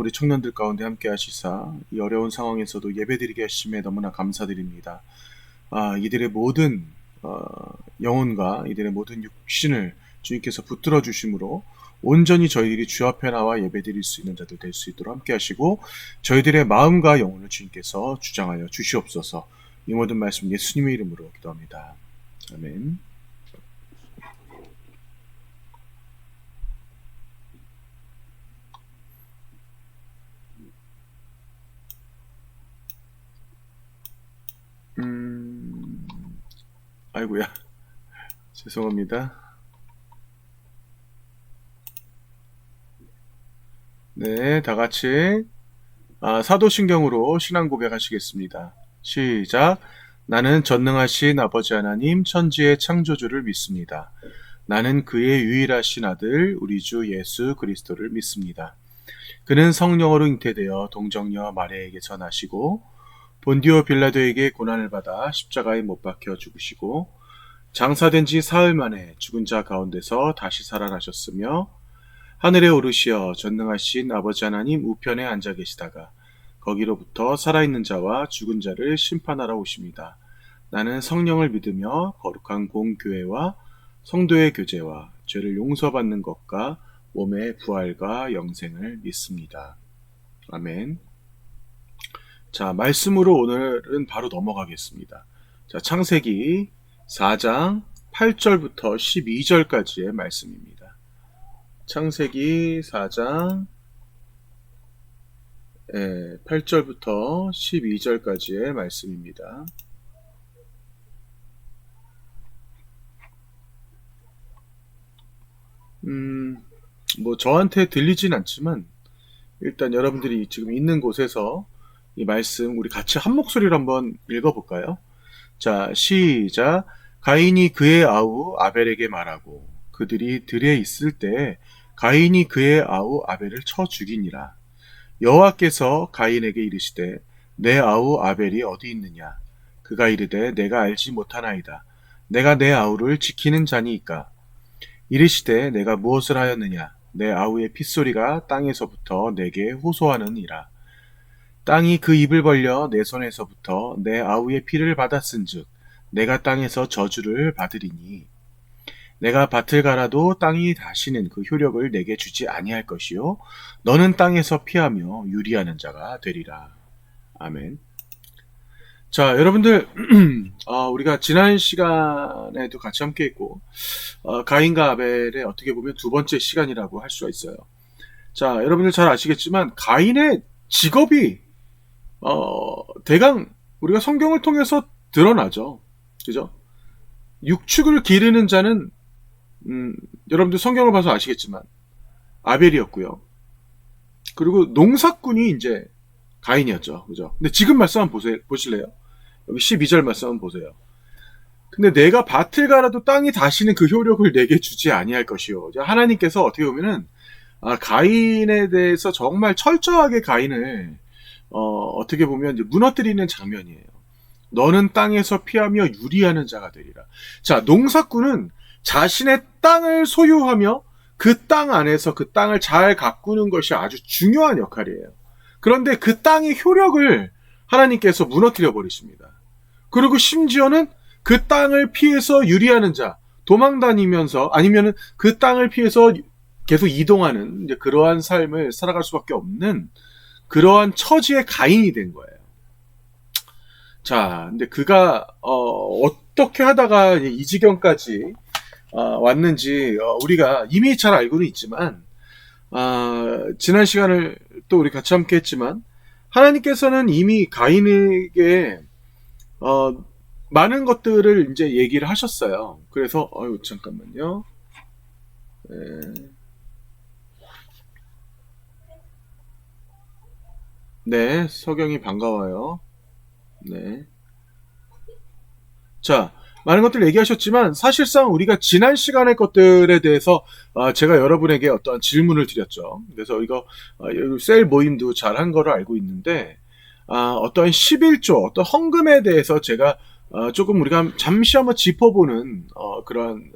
우리 청년들 가운데 함께 하시사 이 어려운 상황에서도 예배드리게 하심에 너무나 감사드립니다. 이들의 모든 영혼과 이들의 모든 육신을 주님께서 붙들어 주심으로 온전히 저희들이 주 앞에 나와 예배드릴 수 있는 자들 될 수 있도록 함께 하시고 저희들의 마음과 영혼을 주님께서 주장하여 주시옵소서. 이 모든 말씀 예수님의 이름으로 기도합니다. 아멘. 아이고야. 죄송합니다. 네, 다 같이 사도신경으로 신앙 고백하시겠습니다. 시작. 나는 전능하신 아버지 하나님 천지의 창조주를 믿습니다. 나는 그의 유일하신 아들 우리 주 예수 그리스도를 믿습니다. 그는 성령으로 잉태되어 동정녀 마리아에게 전하시고 본디오 빌라도에게 고난을 받아 십자가에 못 박혀 죽으시고 장사된 지 사흘 만에 죽은 자 가운데서 다시 살아나셨으며 하늘에 오르시어 전능하신 아버지 하나님 우편에 앉아 계시다가 거기로부터 살아있는 자와 죽은 자를 심판하러 오십니다. 나는 성령을 믿으며 거룩한 공교회와 성도의 교제와 죄를 용서받는 것과 몸의 부활과 영생을 믿습니다. 아멘. 자, 말씀으로 오늘은 바로 넘어가겠습니다. 자, 창세기 4장 8절부터 12절까지의 말씀입니다. 창세기 4장 8절부터 12절까지의 말씀입니다. 저한테 들리진 않지만 일단 여러분들이 지금 있는 곳에서 이 말씀 우리 같이 한 목소리로 한번 읽어볼까요? 자, 시작. 가인이 그의 아우 아벨에게 말하고 그들이 들에 있을 때 가인이 그의 아우 아벨을 쳐 죽이니라. 여호와께서 가인에게 이르시되 내 아우 아벨이 어디 있느냐? 그가 이르되 내가 알지 못하나이다. 내가 내 아우를 지키는 자니이까. 이르시되 내가 무엇을 하였느냐? 내 아우의 핏소리가 땅에서부터 내게 호소하느니라. 땅이 그 입을 벌려 내 손에서부터 내 아우의 피를 받았은즉 내가 땅에서 저주를 받으리니 내가 밭을 갈아도 땅이 다시는 그 효력을 내게 주지 아니할 것이요 너는 땅에서 피하며 유리하는 자가 되리라. 아멘. 자, 여러분들 우리가 지난 시간에도 같이 함께 했고 가인과 아벨의 어떻게 보면 두 번째 시간이라고 할 수가 있어요. 자, 여러분들 잘 아시겠지만 가인의 직업이 대강 우리가 성경을 통해서 드러나죠. 그죠? 육축을 기르는 자는 여러분들 성경을 봐서 아시겠지만 아벨이었고요. 그리고 농사꾼이 이제 가인이었죠. 그죠? 근데 지금 말씀 한번 보실래요? 여기 12절 말씀 한번 보세요. 근데 내가 밭을 갈아도 땅이 다시는 그 효력을 내게 주지 아니할 것이요. 하나님께서 어떻게 보면은 가인에 대해서 정말 철저하게 가인을 어떻게 보면 이제 무너뜨리는 장면이에요. 너는 땅에서 피하며 유리하는 자가 되리라. 자, 농사꾼은 자신의 땅을 소유하며 그 땅 안에서 그 땅을 잘 가꾸는 것이 아주 중요한 역할이에요. 그런데 그 땅의 효력을 하나님께서 무너뜨려 버리십니다. 그리고 심지어는 그 땅을 피해서 유리하는 자, 도망다니면서 아니면은 그 땅을 피해서 계속 이동하는 이제 그러한 삶을 살아갈 수밖에 없는 그러한 처지의 가인이 된 거예요. 자, 근데 그가 어떻게 하다가 이 지경까지 왔는지 우리가 이미 잘 알고는 있지만 지난 시간을 또 우리 같이 함께 했지만 하나님께서는 이미 가인에게 많은 것들을 이제 얘기를 하셨어요. 그래서 잠깐만요. 네, 서경이 반가워요. 네. 자, 많은 것들 얘기하셨지만 사실상 우리가 지난 시간의 것들에 대해서 제가 여러분에게 어떤 질문을 드렸죠. 그래서 이거 셀 모임도 잘한 거를 알고 있는데 어떤 11조, 어떤 헌금에 대해서 제가 조금 우리가 잠시 한번 짚어보는 그런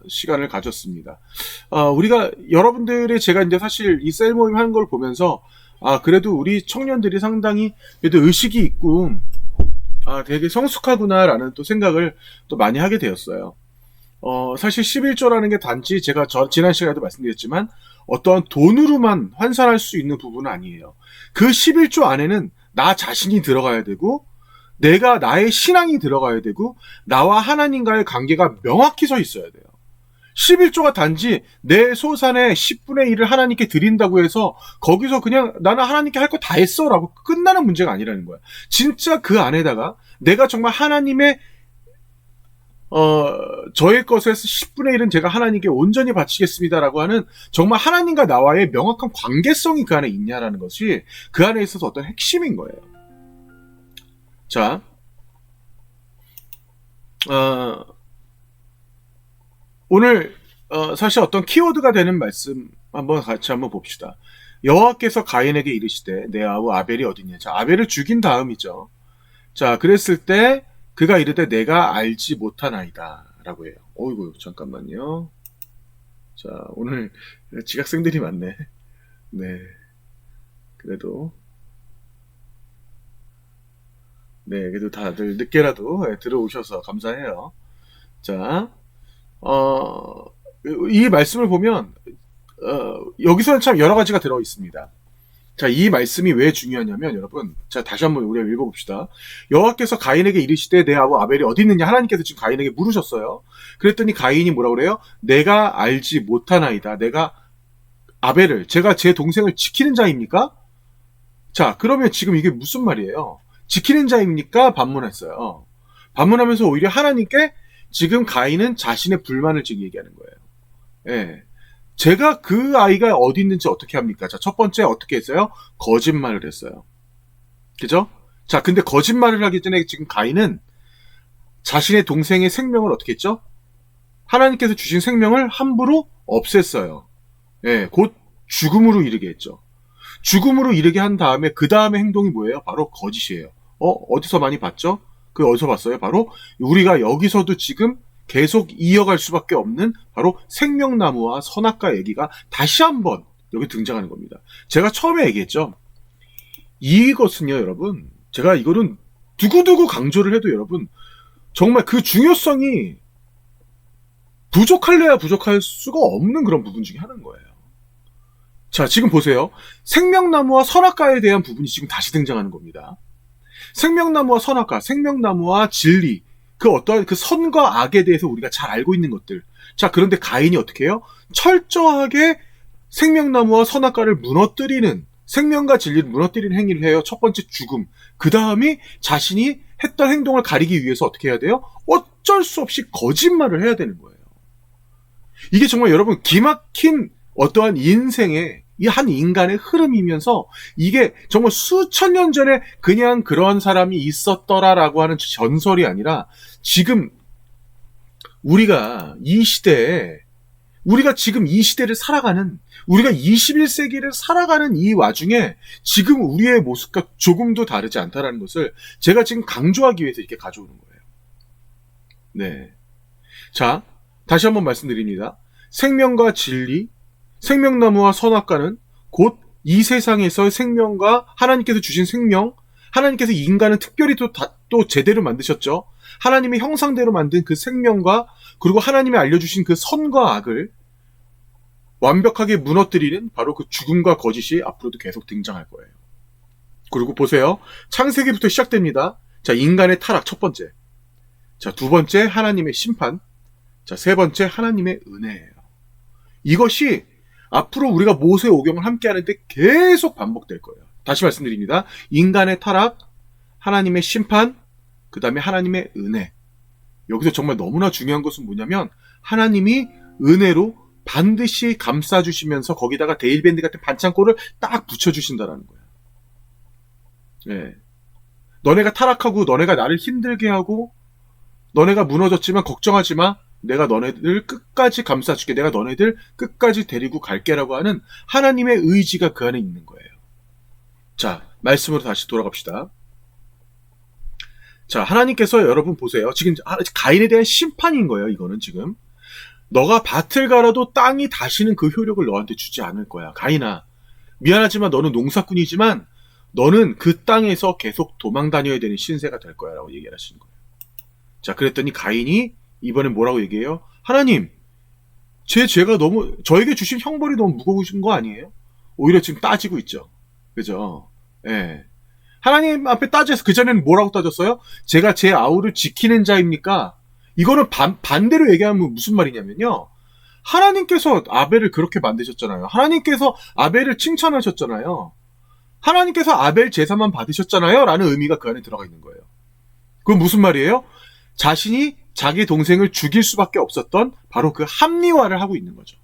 시간을 가졌습니다. 우리가 여러분들이 제가 이제 사실 이 셀 모임 하는 걸 보면서 그래도 우리 청년들이 상당히 그래도 의식이 있고, 되게 성숙하구나라는 또 생각을 또 많이 하게 되었어요. 사실 11조라는 게 단지 제가 지난 시간에도 말씀드렸지만 어떠한 돈으로만 환산할 수 있는 부분은 아니에요. 그 11조 안에는 나 자신이 들어가야 되고, 내가 나의 신앙이 들어가야 되고, 나와 하나님과의 관계가 명확히 서 있어야 돼요. 11조가 단지 내 소산의 10분의 1을 하나님께 드린다고 해서 거기서 그냥 나는 하나님께 할 거 다 했어 라고 끝나는 문제가 아니라는 거야. 진짜 그 안에다가 내가 정말 하나님의 저의 것에서 10분의 1은 제가 하나님께 온전히 바치겠습니다라고 하는 정말 하나님과 나와의 명확한 관계성이 그 안에 있냐라는 것이 그 안에 있어서 어떤 핵심인 거예요. 자, 오늘 사실 어떤 키워드가 되는 말씀 같이 한번 봅시다. 여호와께서 가인에게 이르시되 내 아우 아벨이 어디냐. 자, 아벨을 죽인 다음이죠. 자, 그랬을 때 그가 이르되 내가 알지 못하나이다 라고 해요. 어이구, 잠깐만요. 자, 오늘 지각생들이 많네. 네, 그래도 다들 늦게라도 들어오셔서 감사해요. 자, 이 말씀을 보면 여기서는 참 여러 가지가 들어 있습니다. 자, 이 말씀이 왜 중요하냐면 여러분, 자, 다시 한번 우리가 읽어봅시다. 여호와께서 가인에게 이르시되 내 아우 아벨이 어디 있느냐. 하나님께서 지금 가인에게 물으셨어요. 그랬더니 가인이 뭐라고 그래요? 내가 알지 못하나이다. 내가 아벨을, 제가 제 동생을 지키는 자입니까? 자, 그러면 지금 이게 무슨 말이에요? 지키는 자입니까? 반문했어요. 반문하면서 오히려 하나님께 지금 가인은 자신의 불만을 지금 얘기하는 거예요. 예. 제가 그 아이가 어디 있는지 어떻게 합니까? 자, 첫 번째 어떻게 했어요? 거짓말을 했어요. 그죠? 자, 근데 거짓말을 하기 전에 지금 가인은 자신의 동생의 생명을 어떻게 했죠? 하나님께서 주신 생명을 함부로 없앴어요. 예, 곧 죽음으로 이르게 했죠. 죽음으로 이르게 한 다음에 그 다음에 행동이 뭐예요? 바로 거짓이에요. 어디서 많이 봤죠? 그 어디서 봤어요? 바로 우리가 여기서도 지금 계속 이어갈 수밖에 없는 바로 생명나무와 선악과 얘기가 다시 한번 여기 등장하는 겁니다. 제가 처음에 얘기했죠. 이것은요, 여러분, 제가 이거는 두고두고 강조를 해도 여러분 정말 그 중요성이 부족할래야 부족할 수가 없는 그런 부분 중에 하나인 거예요. 자, 지금 보세요. 생명나무와 선악과에 대한 부분이 지금 다시 등장하는 겁니다. 생명나무와 선악과, 생명나무와 진리, 그 어떠한 그 선과 악에 대해서 우리가 잘 알고 있는 것들. 자, 그런데 가인이 어떻게 해요? 철저하게 생명나무와 선악과를 무너뜨리는, 생명과 진리를 무너뜨리는 행위를 해요. 첫 번째 죽음. 그 다음이 자신이 했던 행동을 가리기 위해서 어떻게 해야 돼요? 어쩔 수 없이 거짓말을 해야 되는 거예요. 이게 정말 여러분 기막힌 어떠한 인생의 이 한 인간의 흐름이면서 이게 정말 수천 년 전에 그냥 그런 사람이 있었더라라고 하는 전설이 아니라 지금 우리가 이 시대에, 우리가 지금 이 시대를 살아가는, 우리가 21세기를 살아가는 이 와중에 지금 우리의 모습과 조금도 다르지 않다라는 것을 제가 지금 강조하기 위해서 이렇게 가져오는 거예요. 네. 자, 다시 한번 말씀드립니다. 생명과 진리, 생명나무와 선악과는 곧 이 세상에서 생명과 하나님께서 주신 생명, 하나님께서 인간은 특별히 또 제대로 만드셨죠. 하나님의 형상대로 만든 그 생명과 그리고 하나님이 알려주신 그 선과 악을 완벽하게 무너뜨리는 바로 그 죽음과 거짓이 앞으로도 계속 등장할 거예요. 그리고 보세요. 창세기부터 시작됩니다. 자, 인간의 타락 첫 번째. 자, 두 번째 하나님의 심판. 자, 세 번째 하나님의 은혜예요. 이것이 앞으로 우리가 모세오경을 함께 하는데 계속 반복될 거예요. 다시 말씀드립니다. 인간의 타락, 하나님의 심판, 그 다음에 하나님의 은혜. 여기서 정말 너무나 중요한 것은 뭐냐면 하나님이 은혜로 반드시 감싸주시면서 거기다가 데일밴드 같은 반창고를 딱 붙여주신다라는 거예요. 네. 너네가 타락하고 너네가 나를 힘들게 하고 너네가 무너졌지만 걱정하지 마. 내가 너네들 끝까지 감싸줄게. 내가 너네들 끝까지 데리고 갈게라고 하는 하나님의 의지가 그 안에 있는 거예요. 자, 말씀으로 다시 돌아갑시다. 자, 하나님께서 여러분 보세요. 지금 가인에 대한 심판인 거예요. 이거는 지금. 너가 밭을 갈아도 땅이 다시는 그 효력을 너한테 주지 않을 거야. 가인아, 미안하지만 너는 농사꾼이지만 너는 그 땅에서 계속 도망 다녀야 되는 신세가 될 거야 라고 얘기를 하시는 거예요. 자, 그랬더니 가인이 이번엔 뭐라고 얘기해요? 하나님, 제 죄가 너무, 저에게 주신 형벌이 너무 무거우신 거 아니에요? 오히려 지금 따지고 있죠. 그죠? 예. 하나님 앞에 따져서 그전에는 뭐라고 따졌어요? 제가 제 아우를 지키는 자입니까? 이거는 반대로 얘기하면 무슨 말이냐면요. 하나님께서 아벨을 그렇게 만드셨잖아요. 하나님께서 아벨을 칭찬하셨잖아요. 하나님께서 아벨 제사만 받으셨잖아요. 라는 의미가 그 안에 들어가 있는 거예요. 그건 무슨 말이에요? 자신이 자기 동생을 죽일 수밖에 없었던 바로 그 합리화를 하고 있는 거죠.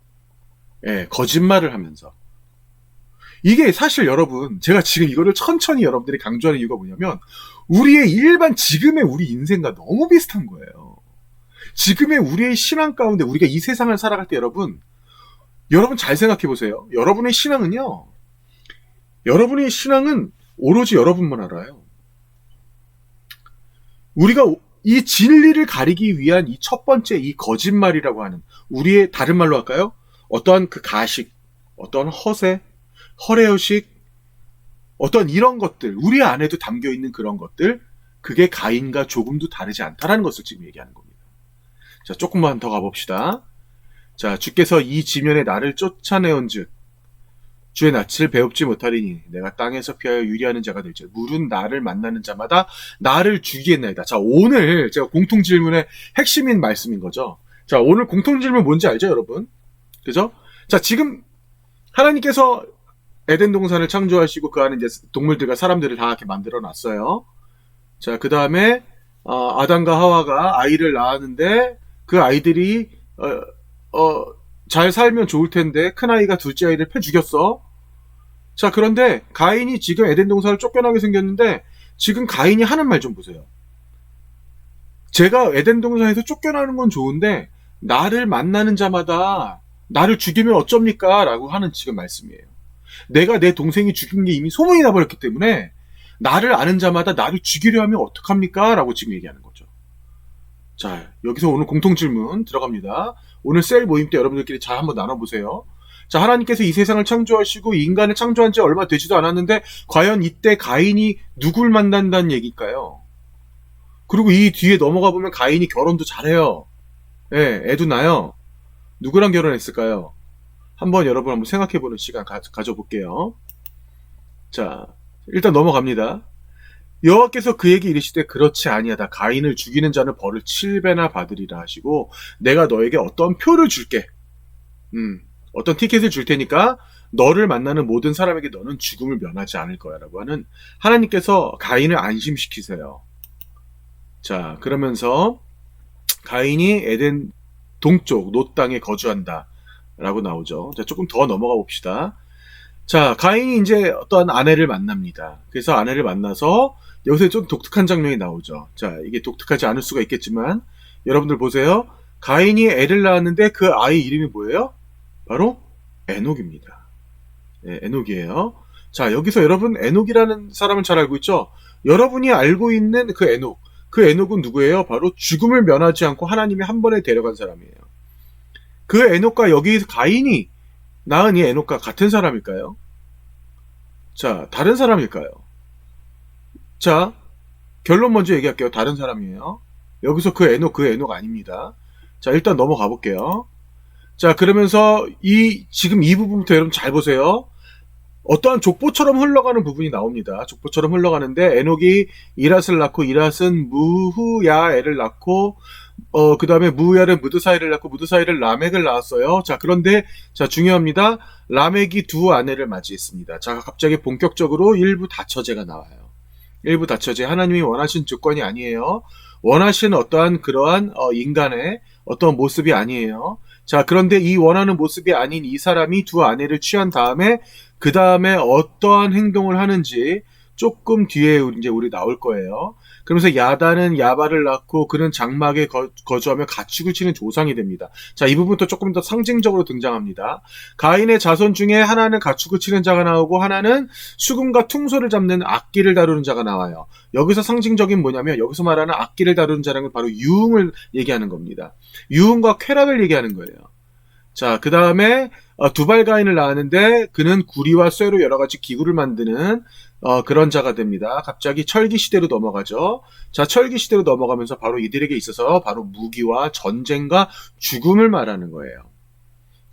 예, 거짓말을 하면서. 이게 사실 여러분, 제가 지금 이거를 천천히 여러분들이 강조하는 이유가 뭐냐면, 우리의 일반 지금의 우리 인생과 너무 비슷한 거예요. 지금의 우리의 신앙 가운데 우리가 이 세상을 살아갈 때 여러분 잘 생각해 보세요. 여러분의 신앙은 오로지 여러분만 알아요. 우리가 이 진리를 가리기 위한 이 첫 번째 이 거짓말이라고 하는 우리의 다른 말로 할까요? 어떠한 그 가식, 어떠한 허세, 허례의식, 어떤 이런 것들, 우리 안에도 담겨 있는 그런 것들, 그게 가인과 조금도 다르지 않다라는 것을 지금 얘기하는 겁니다. 자, 조금만 더 가봅시다. 자, 주께서 이 지면에 나를 쫓아내온즉 주의 낯을 배웁지 못하리니 내가 땅에서 피하여 유리하는 자가 될지 물은 나를 만나는 자마다 나를 죽이겠나이다. 자, 오늘 제가 공통 질문의 핵심인 말씀인 거죠. 자, 오늘 공통 질문 뭔지 알죠, 여러분? 그죠? 자, 지금 하나님께서 에덴 동산을 창조하시고 그 안에 이제 동물들과 사람들을 다 이렇게 만들어 놨어요. 자, 그 다음에 아담과 하와가 아이를 낳았는데 그 아이들이 잘 살면 좋을 텐데 큰 아이가 둘째 아이를 패 죽였어. 자, 그런데 가인이 지금 에덴 동산을 쫓겨나게 생겼는데 지금 가인이 하는 말 좀 보세요. 제가 에덴 동산에서 쫓겨나는 건 좋은데 나를 만나는 자마다 나를 죽이면 어쩝니까? 라고 하는 지금 말씀이에요. 내가 내 동생이 죽인 게 이미 소문이 나버렸기 때문에 나를 아는 자마다 나를 죽이려 하면 어떡합니까? 라고 지금 얘기하는 거죠. 자, 여기서 오늘 공통질문 들어갑니다. 오늘 셀 모임 때 여러분들끼리 잘 한번 나눠보세요. 자, 하나님께서 이 세상을 창조하시고 이 인간을 창조한 지 얼마 되지도 않았는데 과연 이때 가인이 누굴 만난다는 얘기일까요? 그리고 이 뒤에 넘어가 보면 가인이 결혼도 잘해요. 예, 애도 낳아요. 누구랑 결혼했을까요? 여러분 한번 생각해보는 시간 가져볼게요. 자, 일단 넘어갑니다. 여호와께서 그에게 이르시되 그렇지 아니하다. 가인을 죽이는 자는 벌을 7배나 받으리라 하시고 내가 너에게 어떤 표를 줄게. 어떤 티켓을 줄 테니까 너를 만나는 모든 사람에게 너는 죽음을 면하지 않을 거야 라고 하는 하나님께서 가인을 안심시키세요. 자, 그러면서 가인이 에덴 동쪽 롯 땅에 거주한다 라고 나오죠. 자, 조금 더 넘어가 봅시다. 자, 가인이 이제 어떤 아내를 만납니다. 그래서 아내를 만나서 여기서 좀 독특한 장면이 나오죠. 자, 이게 독특하지 않을 수가 있겠지만 여러분들 보세요. 가인이 애를 낳았는데 그 아이 이름이 뭐예요? 바로 에녹입니다. 네, 에녹이에요. 자, 여기서 여러분 에녹이라는 사람을 잘 알고 있죠? 여러분이 알고 있는 그 에녹은 누구예요? 바로 죽음을 면하지 않고 하나님이 한 번에 데려간 사람이에요. 그 에녹과 여기 가인이 낳은 이 에녹과 같은 사람일까요? 자, 다른 사람일까요? 자, 결론 먼저 얘기할게요. 다른 사람이에요. 여기서 그 에녹 아닙니다. 자, 일단 넘어가 볼게요. 자, 그러면서 지금 이 부분부터 여러분 잘 보세요. 어떠한 족보처럼 흘러가는 부분이 나옵니다. 족보처럼 흘러가는데 에녹이 이랏을 낳고 이랏은 무후야엘을 낳고 그 다음에 무후야엘은 무드사일을 낳고 무드사일은 라멕을 낳았어요. 자, 그런데 자, 중요합니다. 라멕이 두 아내를 맞이했습니다. 자, 갑자기 본격적으로 일부 다처제가 나와요. 일부 다처제, 하나님이 원하신 조건이 아니에요. 원하신 어떠한 그러한 인간의 어떤 모습이 아니에요. 자, 그런데 이 원하는 모습이 아닌 이 사람이 두 아내를 취한 다음에 그 다음에 어떠한 행동을 하는지 조금 뒤에 이제 우리 나올 거예요. 그러면서 야단은 야발을 낳고 그는 장막에 거주하며 가축을 치는 조상이 됩니다. 자, 이 부분도 조금 더 상징적으로 등장합니다. 가인의 자손 중에 하나는 가축을 치는 자가 나오고 하나는 수금과 퉁소를 잡는 악기를 다루는 자가 나와요. 여기서 상징적인 뭐냐면 여기서 말하는 악기를 다루는 자라는 건 바로 유흥을 얘기하는 겁니다. 유흥과 쾌락을 얘기하는 거예요. 자, 그 다음에 두발 가인을 낳았는데 그는 구리와 쇠로 여러 가지 기구를 만드는 그런 자가 됩니다. 갑자기 철기 시대로 넘어가죠. 자, 철기 시대로 넘어가면서 바로 이들에게 있어서 바로 무기와 전쟁과 죽음을 말하는 거예요.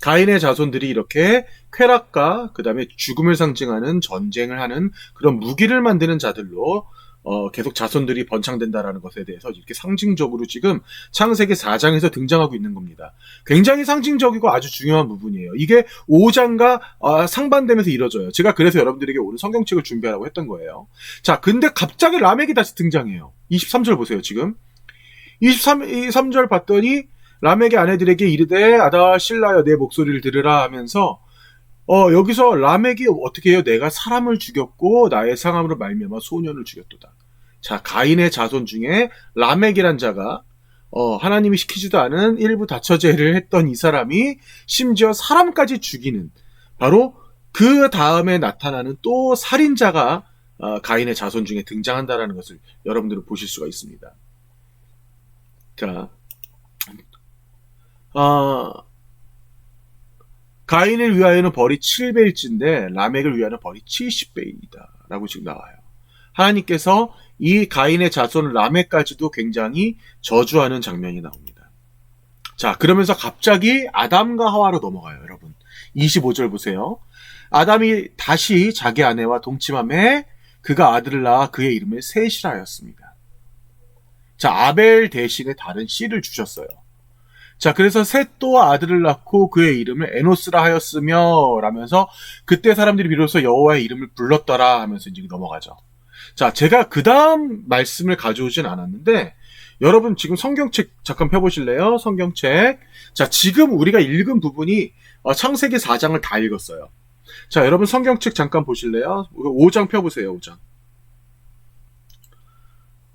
가인의 자손들이 이렇게 쾌락과 그 다음에 죽음을 상징하는 전쟁을 하는 그런 무기를 만드는 자들로 계속 자손들이 번창된다라는 것에 대해서 이렇게 상징적으로 지금 창세기 4장에서 등장하고 있는 겁니다. 굉장히 상징적이고 아주 중요한 부분이에요. 이게 5장과 상반되면서 이뤄져요. 제가 그래서 여러분들에게 오늘 성경책을 준비하라고 했던 거예요. 자, 근데 갑자기 라멕이 다시 등장해요. 23절 보세요, 지금. 23절 봤더니 라멕의 아내들에게 이르되 아다 신라여 내 목소리를 들으라 하면서 여기서 라멕이 어떻게 해요? 내가 사람을 죽였고 나의 상함으로 말미암아 소년을 죽였도다. 자, 가인의 자손 중에 라멕이란 자가 하나님이 시키지도 않은 일부 다처제를 했던 이 사람이 심지어 사람까지 죽이는 바로 그 다음에 나타나는 또 살인자가 가인의 자손 중에 등장한다라는 것을 여러분들은 보실 수가 있습니다. 자, 가인을 위하여는 벌이 7배일진데 라멕을 위하여는 벌이 70배이다 라고 지금 나와요. 하나님께서 이 가인의 자손 라멕까지도 굉장히 저주하는 장면이 나옵니다. 자, 그러면서 갑자기 아담과 하와로 넘어가요, 여러분. 25절 보세요. 아담이 다시 자기 아내와 동침함에 그가 아들을 낳아 그의 이름을 셋이라 하였습니다. 자, 아벨 대신에 다른 씨를 주셨어요. 자, 그래서 셋도 아들을 낳고 그의 이름을 에노스라 하였으며 라면서 그때 사람들이 비로소 여호와의 이름을 불렀더라 하면서 이제 넘어가죠. 자, 제가 그 다음 말씀을 가져오진 않았는데 여러분 지금 성경책 잠깐 펴보실래요? 성경책. 자, 지금 우리가 읽은 부분이 창세기 4장을 다 읽었어요. 자, 여러분 성경책 잠깐 보실래요? 5장 펴보세요. 5장.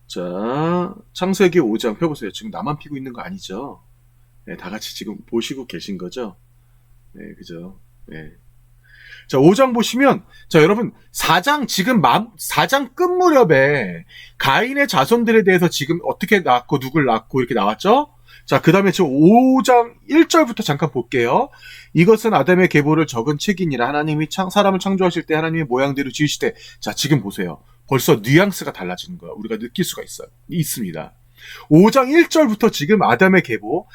자, 창세기 5장 펴보세요. 지금 나만 피고 있는 거 아니죠? 네, 다 같이 지금 보시고 계신 거죠? 네, 그죠? 네. 자, 5장 보시면, 자, 여러분, 4장 지금 4장 끝 무렵에 가인의 자손들에 대해서 지금 어떻게 낳고 누굴 낳고 이렇게 나왔죠? 자, 그 다음에 지금 5장 1절부터 잠깐 볼게요. 이것은 아담의 계보를 적은 책이니라. 하나님이 사람을 창조하실 때 하나님의 모양대로 지으시되, 자, 지금 보세요. 벌써 뉘앙스가 달라지는 거야. 우리가 느낄 수가 있습니다. 5장 1절부터 지금 아담의 계보,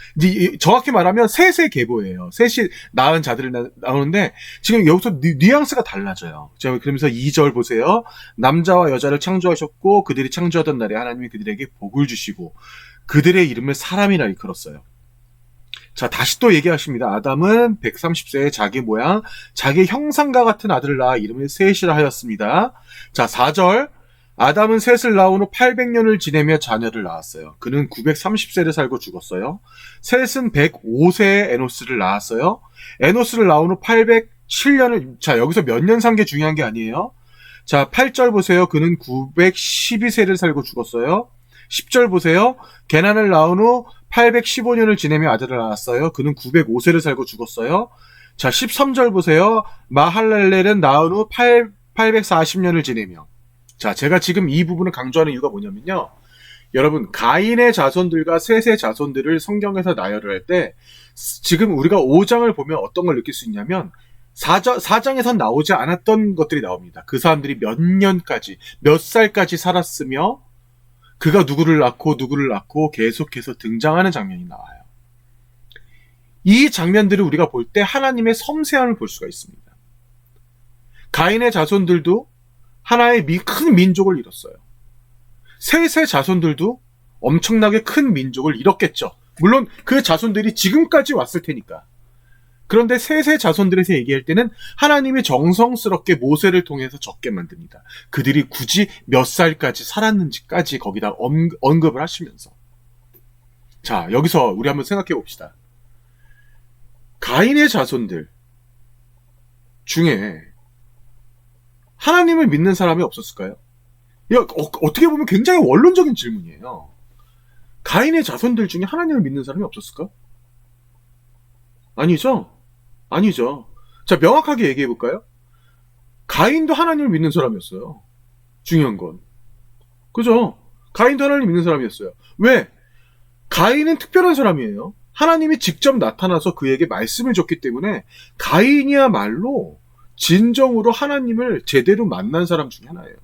정확히 말하면 셋의 계보예요. 셋이 낳은 자들을 나오는데 지금 여기서 뉘앙스가 달라져요. 자, 그러면서 2절 보세요. 남자와 여자를 창조하셨고 그들이 창조하던 날에 하나님이 그들에게 복을 주시고 그들의 이름을 사람이라 일컬었어요. 자, 다시 또 얘기하십니다. 아담은 130세에 자기 모양, 자기 형상과 같은 아들을 낳아 이름을 셋이라 하였습니다. 자, 4절. 아담은 셋을 낳은 후 800년을 지내며 자녀를 낳았어요. 그는 930세를 살고 죽었어요. 셋은 105세에 에노스를 낳았어요. 에노스를 낳은 후 807년을, 자, 여기서 몇 년 산 게 중요한 게 아니에요. 자, 8절 보세요. 그는 912세를 살고 죽었어요. 10절 보세요. 게난을 낳은 후 815년을 지내며 아들을 낳았어요. 그는 905세를 살고 죽었어요. 자, 13절 보세요. 마할랄렐은 낳은 후 840년을 지내며. 자, 제가 지금 이 부분을 강조하는 이유가 뭐냐면요. 여러분, 가인의 자손들과 셋의 자손들을 성경에서 나열을 할 때 지금 우리가 5장을 보면 어떤 걸 느낄 수 있냐면 4장에선 나오지 않았던 것들이 나옵니다. 그 사람들이 몇 년까지, 몇 살까지 살았으며 그가 누구를 낳고 계속해서 등장하는 장면이 나와요. 이 장면들을 우리가 볼 때 하나님의 섬세함을 볼 수가 있습니다. 가인의 자손들도 하나의 큰 민족을 이뤘어요. 셋의 자손들도 엄청나게 큰 민족을 이뤘겠죠. 물론 그 자손들이 지금까지 왔을 테니까. 그런데 셋의 자손들에서 얘기할 때는 하나님이 정성스럽게 모세를 통해서 적게 만듭니다. 그들이 굳이 몇 살까지 살았는지까지 거기다 언급을 하시면서. 자, 여기서 우리 한번 생각해 봅시다. 가인의 자손들 중에 하나님을 믿는 사람이 없었을까요? 어떻게 보면 굉장히 원론적인 질문이에요. 가인의 자손들 중에 하나님을 믿는 사람이 없었을까? 아니죠? 아니죠. 자, 명확하게 얘기해 볼까요? 가인도 하나님을 믿는 사람이었어요. 중요한 건. 그죠? 가인도 하나님을 믿는 사람이었어요. 왜? 가인은 특별한 사람이에요. 하나님이 직접 나타나서 그에게 말씀을 줬기 때문에 가인이야말로 진정으로 하나님을 제대로 만난 사람 중에 하나예요.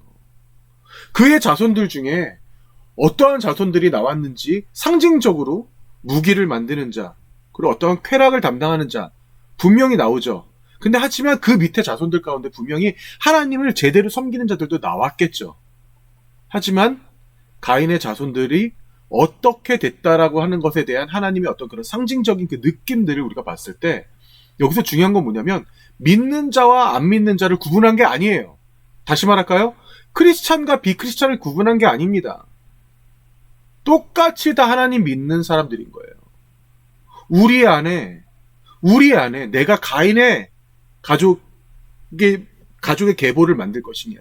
그의 자손들 중에 어떠한 자손들이 나왔는지 상징적으로 무기를 만드는 자, 그리고 어떠한 쾌락을 담당하는 자 분명히 나오죠. 근데 하지만 그 밑에 자손들 가운데 분명히 하나님을 제대로 섬기는 자들도 나왔겠죠. 하지만 가인의 자손들이 어떻게 됐다라고 하는 것에 대한 하나님의 어떤 그런 상징적인 그 느낌들을 우리가 봤을 때 여기서 중요한 건 뭐냐면 믿는 자와 안 믿는 자를 구분한 게 아니에요. 다시 말할까요? 크리스찬과 비크리스찬을 구분한 게 아닙니다. 똑같이 다 하나님 믿는 사람들인 거예요. 우리 안에 내가 가인의 가족의 계보를 만들 것이냐,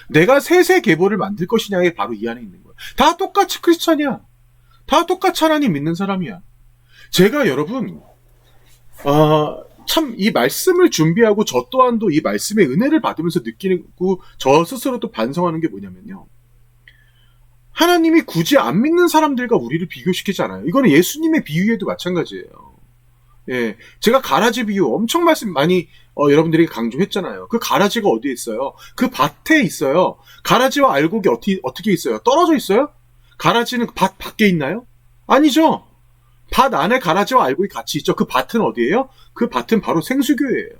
내가 셋의 계보를 만들 것이냐에 바로 이 안에 있는 거야. 다 똑같이 크리스찬이야. 다 똑같이 하나님 믿는 사람이야. 제가 여러분 참 이 말씀을 준비하고 저 또한도 이 말씀의 은혜를 받으면서 느끼고 저 스스로도 반성하는 게 뭐냐면요. 하나님이 굳이 안 믿는 사람들과 우리를 비교시키지 않아요. 이거는 예수님의 비유에도 마찬가지예요. 예, 제가 가라지 비유 엄청 많이 여러분들에게 강조했잖아요. 그 가라지가 어디에 있어요? 그 밭에 있어요. 가라지와 알곡이 어떻게 있어요? 떨어져 있어요? 가라지는 밭 밖에 있나요? 아니죠. 밭 안에 가라지와 알곡이 같이 있죠. 그 밭은 어디예요? 그 밭은 바로 생수교회예요.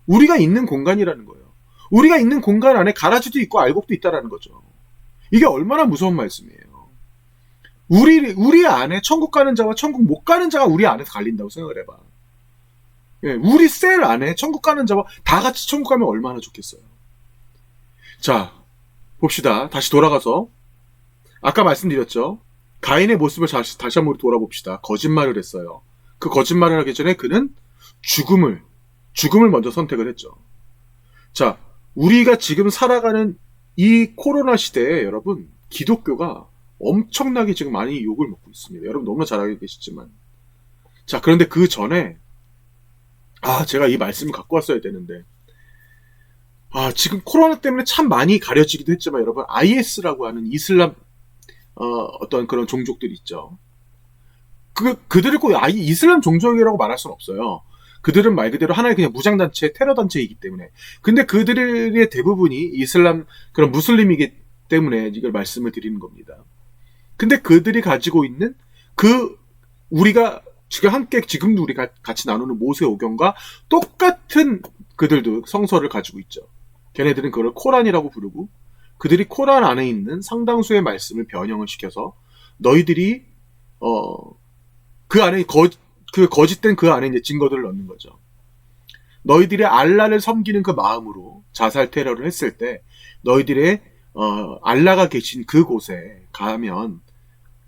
우리가 있는 공간이라는 거예요. 우리가 있는 공간 안에 가라지도 있고 알곡도 있다라는 거죠. 이게 얼마나 무서운 말씀이에요. 우리 안에 천국 가는 자와 천국 못 가는 자가 우리 안에서 갈린다고 생각을 해봐. 예, 우리 셀 안에 천국 가는 자와 다 같이 천국 가면 얼마나 좋겠어요. 자, 봅시다. 다시 돌아가서 아까 말씀드렸죠. 가인의 모습을 다시 한번 돌아봅시다. 거짓말을 했어요. 그 거짓말을 하기 전에 그는 죽음을 먼저 선택을 했죠. 자, 우리가 지금 살아가는 이 코로나 시대에 여러분, 기독교가 엄청나게 지금 많이 욕을 먹고 있습니다. 여러분 너무나 잘 알고 계시지만. 자, 그런데 그 전에 제가 이 말씀을 갖고 왔어야 되는데 지금 코로나 때문에 참 많이 가려지기도 했지만 여러분, IS라고 하는 이슬람 어떤 그런 종족들이 있죠. 그들을 꼭 이슬람 종족이라고 말할 수는 없어요. 그들은 말 그대로 하나의 그냥 무장단체, 테러단체이기 때문에. 근데 그들의 대부분이 이슬람, 그런 무슬림이기 때문에 이걸 말씀을 드리는 겁니다. 근데 그들이 가지고 있는 우리가 지금도 우리가 같이 나누는 모세오경과 똑같은 그들도 성서를 가지고 있죠. 걔네들은 그걸 코란이라고 부르고, 그들이 코란 안에 있는 상당수의 말씀을 변형을 시켜서 너희들이 그 안에 거짓된 그 안에 이제 증거들을 넣는 거죠. 너희들이 알라를 섬기는 그 마음으로 자살 테러를 했을 때 너희들의 알라가 계신 그곳에 가면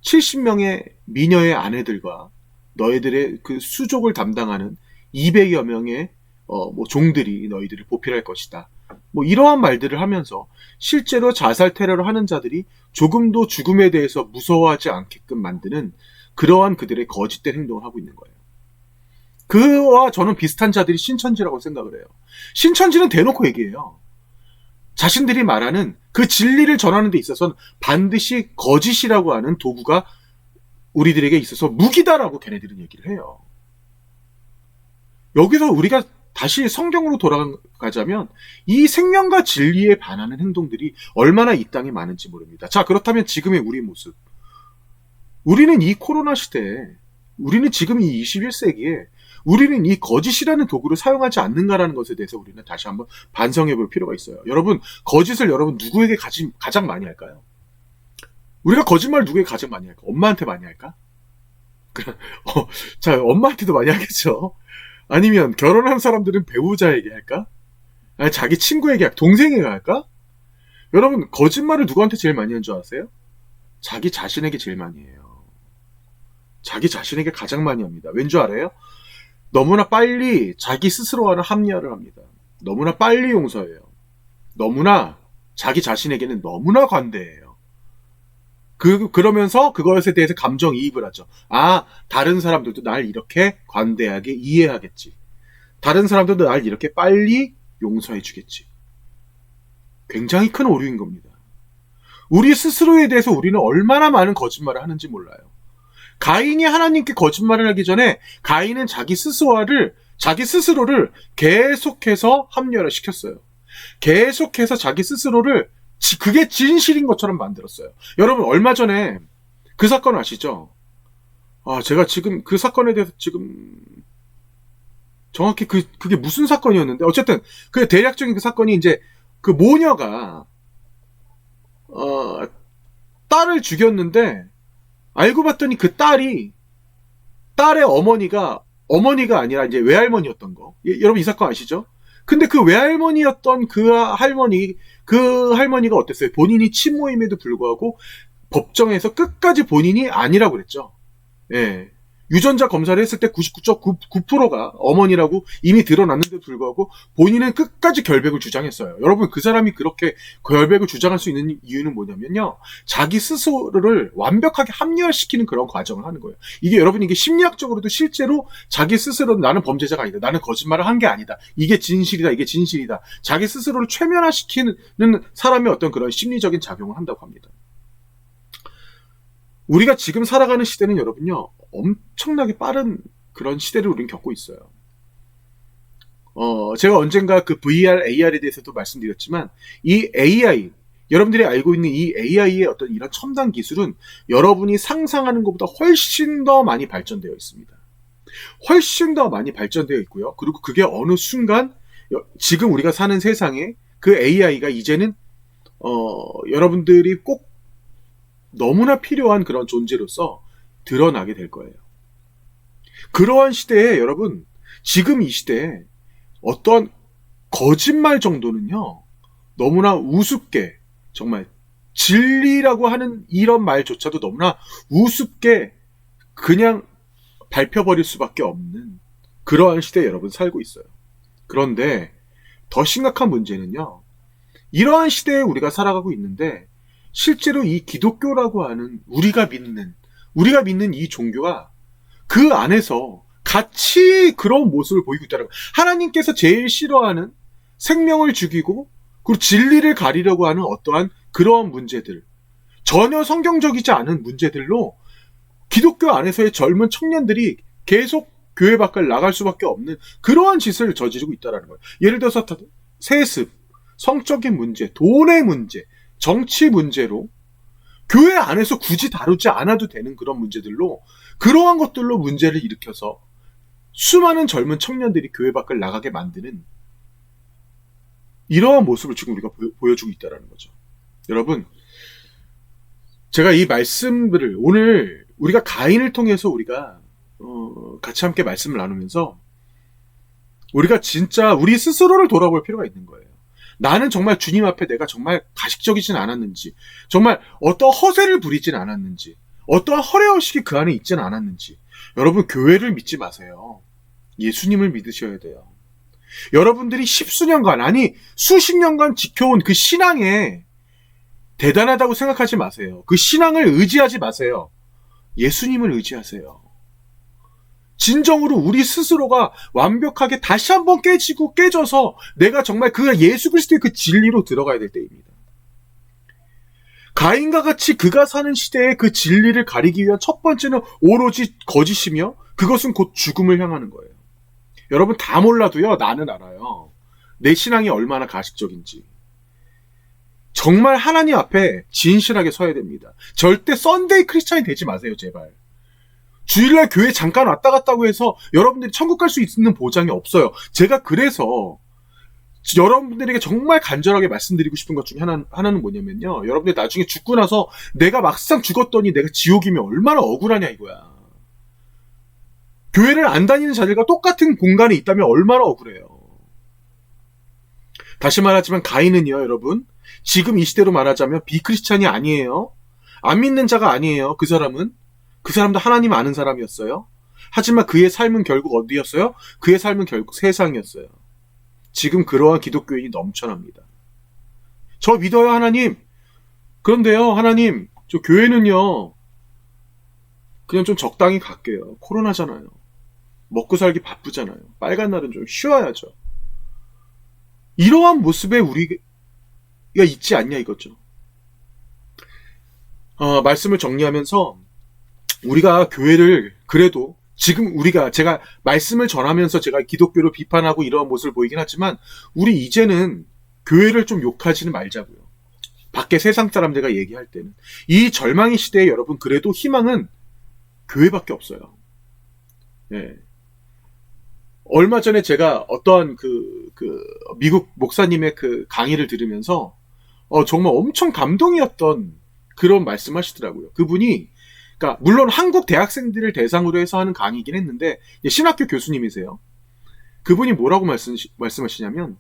70명의 미녀의 아내들과 너희들의 그 수족을 담당하는 200여 명의 종들이 너희들을 보필할 것이다. 이러한 말들을 하면서 실제로 자살 테러를 하는 자들이 조금도 죽음에 대해서 무서워하지 않게끔 만드는 그러한 그들의 거짓된 행동을 하고 있는 거예요. 그와 저는 비슷한 자들이 신천지라고 생각을 해요. 신천지는 대놓고 얘기해요. 자신들이 말하는 그 진리를 전하는 데 있어서는 반드시 거짓이라고 하는 도구가 우리들에게 있어서 무기다라고 걔네들은 얘기를 해요. 여기서 우리가 다시 성경으로 돌아가자면 이 생명과 진리에 반하는 행동들이 얼마나 이 땅에 많은지 모릅니다. 자, 그렇다면 지금의 우리 모습. 우리는 이 코로나 시대에, 우리는 지금 이 21세기에 우리는 이 거짓이라는 도구를 사용하지 않는가라는 것에 대해서 우리는 다시 한번 반성해 볼 필요가 있어요. 여러분, 거짓을 여러분 누구에게 가장 많이 할까요? 우리가 거짓말을 누구에게 가장 많이 할까? 엄마한테 많이 할까? 자, 엄마한테도 많이 하겠죠. 아니면 결혼한 사람들은 배우자에게 할까? 아니, 자기 친구에게 할까? 동생에게 할까? 여러분, 거짓말을 누구한테 제일 많이 한 줄 아세요? 자기 자신에게 제일 많이 해요. 자기 자신에게 가장 많이 합니다. 왠 줄 알아요? 너무나 빨리 자기 스스로와는 합리화를 합니다. 너무나 빨리 용서해요. 너무나 자기 자신에게는 너무나 관대해요. 그러면서 그것에 대해서 감정이입을 하죠. 다른 사람들도 날 이렇게 관대하게 이해하겠지. 다른 사람들도 날 이렇게 빨리 용서해 주겠지. 굉장히 큰 오류인 겁니다. 우리 스스로에 대해서 우리는 얼마나 많은 거짓말을 하는지 몰라요. 가인이 하나님께 거짓말을 하기 전에 가인은 자기 스스로를 계속해서 합리화를 시켰어요. 계속해서 자기 스스로를 그게 진실인 것처럼 만들었어요. 여러분 얼마 전에 그 사건 아시죠? 제가 지금 그 사건에 대해서 지금 정확히 그게 무슨 사건이었는데 어쨌든 그 대략적인 그 사건이 이제 그 모녀가 딸을 죽였는데 알고 봤더니 그 딸의 어머니가 아니라 이제 외할머니였던 거. 여러분 이 사건 아시죠? 근데 그 외할머니였던 그 할머니가 어땠어요? 본인이 친모임에도 불구하고 법정에서 끝까지 본인이 아니라고 그랬죠. 예. 유전자 검사를 했을 때 99.9%가 어머니라고 이미 드러났는데도 불구하고 본인은 끝까지 결백을 주장했어요. 여러분 그 사람이 그렇게 결백을 주장할 수 있는 이유는 뭐냐면요. 자기 스스로를 완벽하게 합리화시키는 그런 과정을 하는 거예요. 이게 심리학적으로도 실제로 자기 스스로는 나는 범죄자가 아니다. 나는 거짓말을 한 게 아니다. 이게 진실이다. 이게 진실이다. 자기 스스로를 최면화시키는 사람의 어떤 그런 심리적인 작용을 한다고 합니다. 우리가 지금 살아가는 시대는 여러분요, 엄청나게 빠른 그런 시대를 우리는 겪고 있어요. 제가 언젠가 그 VR, AR에 대해서도 말씀드렸지만, 이 AI, 여러분들이 알고 있는 이 AI의 어떤 이런 첨단 기술은 여러분이 상상하는 것보다 훨씬 더 많이 발전되어 있습니다. 훨씬 더 많이 발전되어 있고요. 그리고 그게 어느 순간, 지금 우리가 사는 세상에 그 AI가 이제는, 여러분들이 꼭 너무나 필요한 그런 존재로서 드러나게 될 거예요. 그러한 시대에 여러분, 지금 이 시대에 어떠한 거짓말 정도는요, 너무나 우습게, 정말 진리라고 하는 이런 말조차도 너무나 우습게 그냥 밟혀버릴 수밖에 없는 그러한 시대에 여러분 살고 있어요. 그런데 더 심각한 문제는요, 이러한 시대에 우리가 살아가고 있는데 실제로 이 기독교라고 하는 우리가 믿는 이 종교가 그 안에서 같이 그런 모습을 보이고 있다는 거예요. 하나님께서 제일 싫어하는 생명을 죽이고 그리고 진리를 가리려고 하는 어떠한 그러한 문제들, 전혀 성경적이지 않은 문제들로 기독교 안에서의 젊은 청년들이 계속 교회 밖을 나갈 수밖에 없는 그러한 짓을 저지르고 있다는 거예요. 예를 들어서 세습, 성적인 문제, 돈의 문제, 정치 문제로 교회 안에서 굳이 다루지 않아도 되는 그런 문제들로 그러한 것들로 문제를 일으켜서 수많은 젊은 청년들이 교회 밖을 나가게 만드는 이러한 모습을 지금 우리가 보여주고 있다는 거죠. 여러분, 제가 이 말씀들을 오늘 우리가 가인을 통해서 우리가 같이 함께 말씀을 나누면서 우리가 진짜 우리 스스로를 돌아볼 필요가 있는 거예요. 나는 정말 주님 앞에 내가 정말 가식적이진 않았는지, 정말 어떠한 허세를 부리진 않았는지, 어떠한 허례허식이 그 안에 있진 않았는지. 여러분, 교회를 믿지 마세요. 예수님을 믿으셔야 돼요. 여러분들이 십수년간, 아니 수십 년간 지켜온 그 신앙에 대단하다고 생각하지 마세요. 그 신앙을 의지하지 마세요. 예수님을 의지하세요. 진정으로 우리 스스로가 완벽하게 다시 한번 깨져서 내가 정말 그 예수 그리스도의 그 진리로 들어가야 될 때입니다. 가인과 같이 그가 사는 시대에 그 진리를 가리기 위한 첫 번째는 오로지 거짓이며 그것은 곧 죽음을 향하는 거예요. 여러분 다 몰라도요, 나는 알아요. 내 신앙이 얼마나 가식적인지. 정말 하나님 앞에 진실하게 서야 됩니다. 절대 썬데이 크리스찬이 되지 마세요, 제발. 주일날 교회 잠깐 왔다 갔다고 해서 여러분들이 천국 갈 수 있는 보장이 없어요. 제가 그래서 여러분들에게 정말 간절하게 말씀드리고 싶은 것 중에 하나는 뭐냐면요. 여러분들 나중에 죽고 나서 내가 막상 죽었더니 내가 지옥이면 얼마나 억울하냐 이거야. 교회를 안 다니는 자들과 똑같은 공간에 있다면 얼마나 억울해요. 다시 말하지만 가인은요, 여러분. 지금 이 시대로 말하자면 비크리스찬이 아니에요. 안 믿는 자가 아니에요. 그 사람도 하나님 아는 사람이었어요. 하지만 그의 삶은 결국 어디였어요? 그의 삶은 결국 세상이었어요. 지금 그러한 기독교인이 넘쳐납니다. 저 믿어요, 하나님. 그런데요, 하나님, 저 교회는요, 그냥 좀 적당히 갈게요. 코로나잖아요. 먹고 살기 바쁘잖아요. 빨간 날은 좀 쉬어야죠. 이러한 모습에 우리가 있지 않냐 이거죠. 말씀을 정리하면서 우리가 교회를 그래도 지금 제가 말씀을 전하면서 제가 기독교를 비판하고 이런 모습을 보이긴 하지만 우리 이제는 교회를 좀 욕하지는 말자고요. 밖에 세상 사람들과 얘기할 때는. 이 절망의 시대에 여러분 그래도 희망은 교회밖에 없어요. 예. 얼마 전에 제가 어떠한 미국 목사님의 그 강의를 들으면서 정말 엄청 감동이었던 그런 말씀하시더라고요. 그분이 그러니까 물론 한국 대학생들을 대상으로 해서 하는 강의이긴 했는데 신학교 교수님이세요. 그분이 뭐라고 말씀하시냐면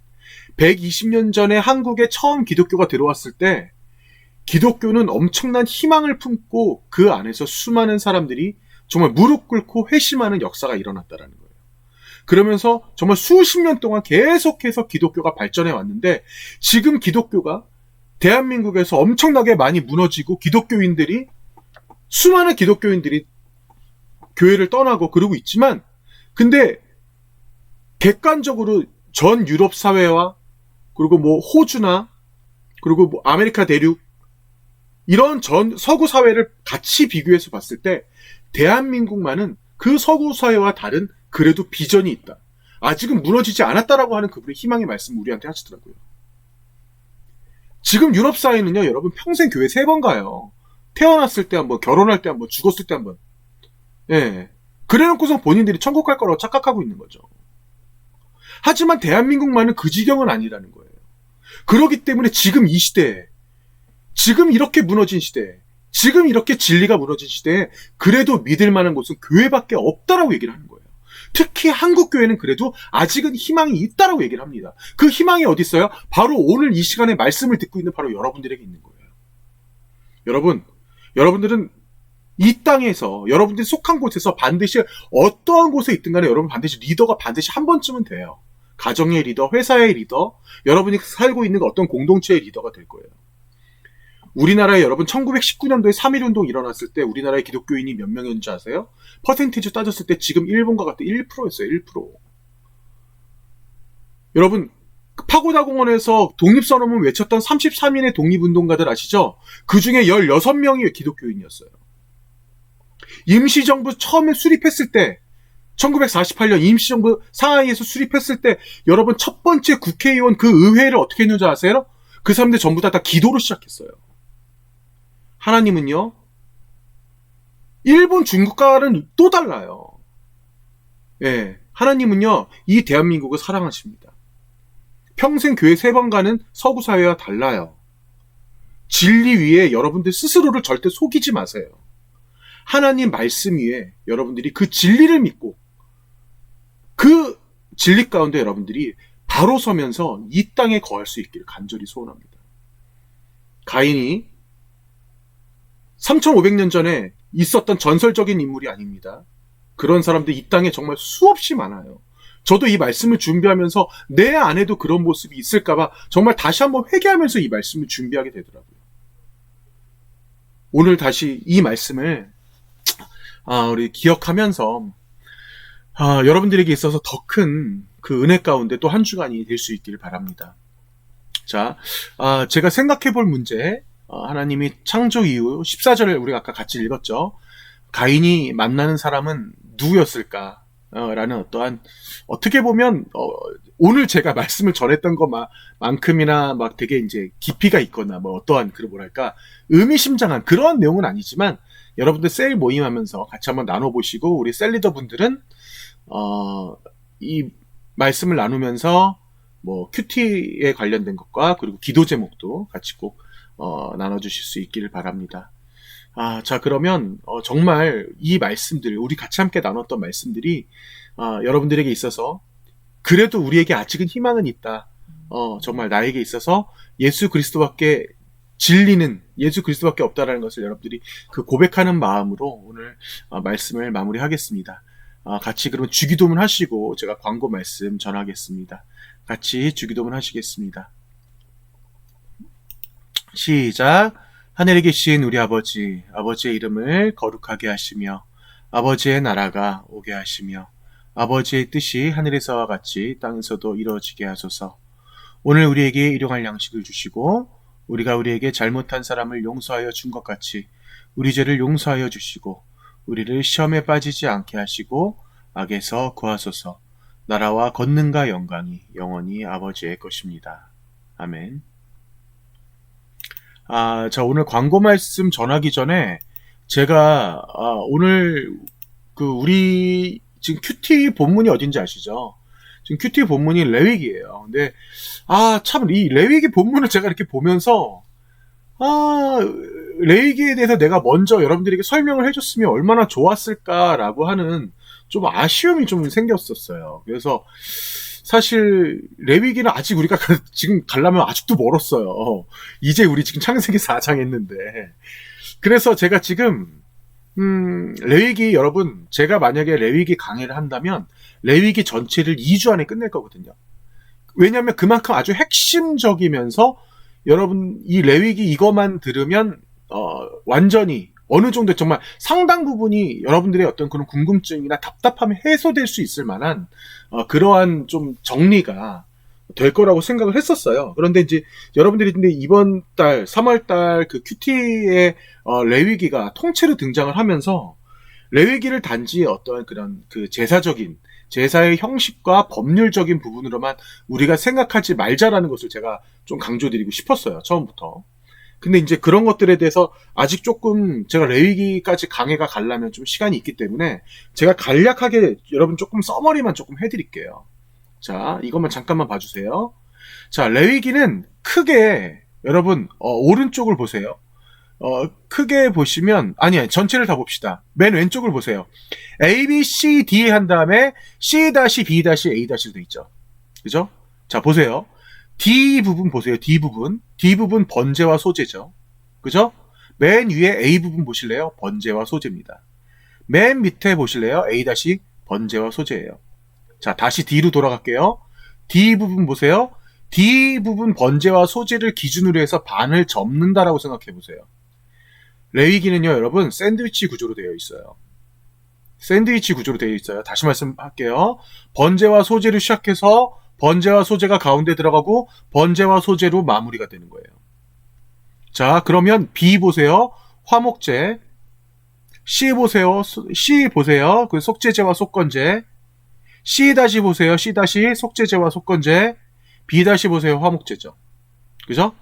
120년 전에 한국에 처음 기독교가 들어왔을 때 기독교는 엄청난 희망을 품고 그 안에서 수많은 사람들이 정말 무릎 꿇고 회심하는 역사가 일어났다라는 거예요. 그러면서 정말 수십 년 동안 계속해서 기독교가 발전해 왔는데 지금 기독교가 대한민국에서 엄청나게 많이 무너지고 수많은 기독교인들이 교회를 떠나고 그러고 있지만 근데 객관적으로 전 유럽 사회와 그리고 뭐 호주나 그리고 뭐 아메리카 대륙 이런 전 서구 사회를 같이 비교해서 봤을 때 대한민국만은 그 서구 사회와 다른 그래도 비전이 있다. 아직은 무너지지 않았다라고 하는 그분의 희망의 말씀을 우리한테 하시더라고요. 지금 유럽 사회는요, 여러분 평생 교회 3번 가요. 태어났을 때 한번, 결혼할 때 한번, 죽었을 때 한번. 예. 그래놓고서 본인들이 천국 갈 거라고 착각하고 있는 거죠. 하지만 대한민국만은 그 지경은 아니라는 거예요. 그렇기 때문에 지금 이 시대에, 지금 이렇게 무너진 시대에, 지금 이렇게 진리가 무너진 시대에 그래도 믿을 만한 곳은 교회밖에 없다라고 얘기를 하는 거예요. 특히 한국 교회는 그래도 아직은 희망이 있다라고 얘기를 합니다. 그 희망이 어디 있어요? 바로 오늘 이 시간에 말씀을 듣고 있는 바로 여러분들에게 있는 거예요. 여러분들은 이 땅에서 여러분들이 속한 곳에서 반드시 어떠한 곳에 있든 간에 여러분 반드시 리더가 반드시 한 번쯤은 돼요. 가정의 리더, 회사의 리더, 여러분이 살고 있는 어떤 공동체의 리더가 될 거예요. 우리나라에 여러분 1919년도에 3.1운동 일어났을 때 우리나라의 기독교인이 몇 명이었는지 아세요? 퍼센티지 따졌을 때 지금 일본과 같은 1%였어요. 1%. 여러분 파고다 공원에서 독립선언문 외쳤던 33인의 독립운동가들 아시죠? 그 중에 16명이 기독교인이었어요. 임시정부 처음에 수립했을 때 1948년 임시정부 상하이에서 수립했을 때 여러분 첫 번째 국회의원 그 의회를 어떻게 했는지 아세요? 그 사람들 전부 다 기도로 시작했어요. 하나님은요, 일본 중국과는 또 달라요. 예, 하나님은요, 이 대한민국을 사랑하십니다. 평생 교회 3번 가는 서구 사회와 달라요. 진리 위에 여러분들 스스로를 절대 속이지 마세요. 하나님 말씀 위에 여러분들이 그 진리를 믿고 그 진리 가운데 여러분들이 바로 서면서 이 땅에 거할 수 있기를 간절히 소원합니다. 가인이 3500년 전에 있었던 전설적인 인물이 아닙니다. 그런 사람들 이 땅에 정말 수없이 많아요. 저도 이 말씀을 준비하면서 내 안에도 그런 모습이 있을까봐 정말 다시 한번 회개하면서 이 말씀을 준비하게 되더라고요. 오늘 다시 이 말씀을 우리 기억하면서 여러분들에게 있어서 더 큰 그 은혜 가운데 또 한 주간이 될 수 있기를 바랍니다. 자, 제가 생각해 볼 문제, 하나님이 창조 이후 14절을 우리가 아까 같이 읽었죠. 가인이 만나는 사람은 누구였을까? 라는 어떠한, 어떻게 보면 오늘 제가 말씀을 전했던 것만큼이나 막 되게 이제 깊이가 있거나 뭐 어떠한 그런 뭐랄까 의미심장한 그런 내용은 아니지만 여러분들 셀 모임하면서 같이 한번 나눠보시고 우리 셀 리더 분들은 이 말씀을 나누면서 뭐 큐티에 관련된 것과 그리고 기도 제목도 같이 꼭 나눠주실 수 있기를 바랍니다. 자, 그러면 정말 이 말씀들, 우리 같이 함께 나눴던 말씀들이 여러분들에게 있어서 그래도 우리에게 아직은 희망은 있다. 정말 나에게 있어서 예수 그리스도밖에 진리는 예수 그리스도밖에 없다라는 것을 여러분들이 그 고백하는 마음으로 오늘 말씀을 마무리하겠습니다. 같이 그러면 주기도문 하시고 제가 광고 말씀 전하겠습니다. 같이 주기도문 하시겠습니다. 시작. 하늘에 계신 우리 아버지, 아버지의 이름을 거룩하게 하시며 아버지의 나라가 오게 하시며 아버지의 뜻이 하늘에서와 같이 땅에서도 이루어지게 하소서. 오늘 우리에게 일용할 양식을 주시고 우리가 우리에게 잘못한 사람을 용서하여 준 것 같이 우리 죄를 용서하여 주시고 우리를 시험에 빠지지 않게 하시고 악에서 구하소서. 나라와 권능과 영광이 영원히 아버지의 것입니다. 아멘. 자, 오늘 광고 말씀 전하기 전에 제가 오늘 우리 지금 큐티 본문이 어딘지 아시죠? 지금 큐티 본문이 레위기예요. 근데 참 이 레위기 본문을 제가 이렇게 보면서 레위기에 대해서 내가 먼저 여러분들에게 설명을 해줬으면 얼마나 좋았을까라고 하는 좀 아쉬움이 좀 생겼었어요. 그래서 사실 레위기는 아직 우리가 지금 가려면 아직도 멀었어요. 이제 우리 지금 창세기 4장 했는데. 그래서 제가 지금 레위기 여러분, 제가 만약에 레위기 강의를 한다면 레위기 전체를 2주 안에 끝낼 거거든요. 왜냐하면 그만큼 아주 핵심적이면서 여러분 이 레위기 이것만 들으면 완전히 어느 정도 정말 상당 부분이 여러분들의 어떤 그런 궁금증이나 답답함이 해소될 수 있을 만한 그러한 좀 정리가 될 거라고 생각을 했었어요. 그런데 이제 여러분들이 근데 이번 달 3월 달 그 큐티의 레위기가 통째로 등장을 하면서 레위기를 단지 어떠한 그런 그 제사의 형식과 법률적인 부분으로만 우리가 생각하지 말자라는 것을 제가 좀 강조드리고 싶었어요. 처음부터. 근데 이제 그런 것들에 대해서 아직 조금 제가 레위기까지 강의가 가려면 좀 시간이 있기 때문에 제가 간략하게 여러분 조금 서머리만 조금 해드릴게요. 자, 이것만 잠깐만 봐주세요. 자, 레위기는 크게 여러분 오른쪽을 보세요. 크게 보시면 아니 전체를 다 봅시다. 맨 왼쪽을 보세요. A, B, C, D 한 다음에 C-B-A- 도 있죠. 그죠? 자, 보세요. D 부분 보세요. D 부분 번제와 소제죠. 그죠? 맨 위에 A 부분 보실래요? 번제와 소제입니다. 맨 밑에 보실래요? A- 번제와 소제예요. 자, 다시 D로 돌아갈게요. D 부분 보세요. D 부분 번제와 소제를 기준으로 해서 반을 접는다라고 생각해 보세요. 레위기는요, 여러분, 샌드위치 구조로 되어 있어요. 샌드위치 구조로 되어 있어요. 다시 말씀할게요. 번제와 소제를 시작해서 번제와 소제가 가운데 들어가고 번제와 소제로 마무리가 되는 거예요. 자, 그러면 B 보세요. 화목제. C 보세요. 그 속제제와 속건제. C 다시 보세요. C 다시 속제제와 속건제. B 다시 보세요. 화목제죠. 그죠?